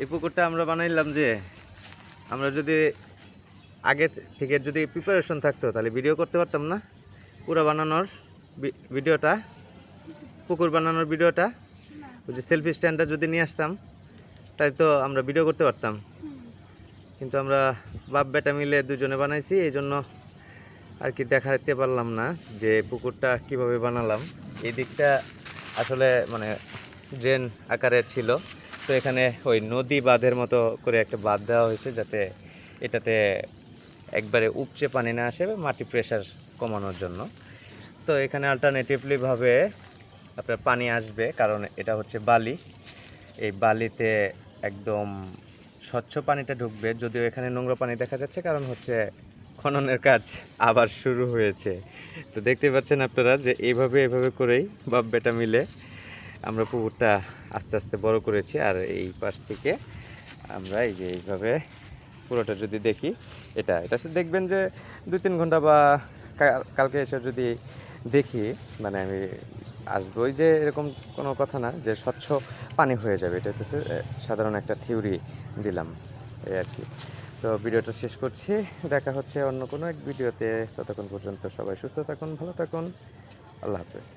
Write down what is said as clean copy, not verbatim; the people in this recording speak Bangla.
এই পুকুরটা আমরা বানাইলাম যে আমরা যদি আগে থেকে যদি প্রিপারেশন থাকতো তাহলে ভিডিও করতে পারতাম না। পুরো বানানোর ভিডিওটা, পুকুর বানানোর ভিডিওটা, ওই যে সেলফি স্ট্যান্ডটা যদি নিয়ে আসতাম তাই তো আমরা ভিডিও করতে পারতাম। কিন্তু আমরা বাপ বেটা মিলে দুজনে বানাইছি, এই জন্য আর কি দেখাতে পারলাম না যে পুকুরটা কিভাবে বানালাম। এই দিকটা আসলে মানে ড্রেন আকারের ছিল, তো এখানে ওই নদী বাঁধের মতো করে একটা বাঁধ দেওয়া হয়েছে যাতে এটাতে একবারে উপচে পানি না আসে, মাটি প্রেশার কমানোর জন্য। তো এখানে অল্টারনেটিভলিভাবে আপনার পানি আসবে, কারণ এটা হচ্ছে বালি। এই বালিতে একদম স্বচ্ছ পানিটা ঢুকবে, যদিও এখানে নোংরা পানি দেখা যাচ্ছে, কারণ হচ্ছে খননের কাজ আবার শুরু হয়েছে। তো দেখতে পাচ্ছেন আপনারা যে এইভাবে করেই বাপ বেটা মিলে আমরা পুকুরটা আস্তে আস্তে বড় করেছি। আর এই পাশ থেকে আমরা এই যে এইভাবে পুরোটা যদি দেখি, এটা দেখবেন যে 2-3 ঘন্টা বা কালকে এসে যদি দেখি, মানে আমি আসবোই যে এরকম কোনো কথা না যে স্বচ্ছ পানি হয়ে যাবে। এটা হচ্ছে সাধারণ একটা থিওরি দিলাম, এই আর কি। তো ভিডিওটা শেষ করছি, দেখা হচ্ছে অন্য কোনো এক ভিডিওতে। ততক্ষণ পর্যন্ত সবাই সুস্থ থাকুন, ভালো থাকুন, আল্লাহ হাফেজ।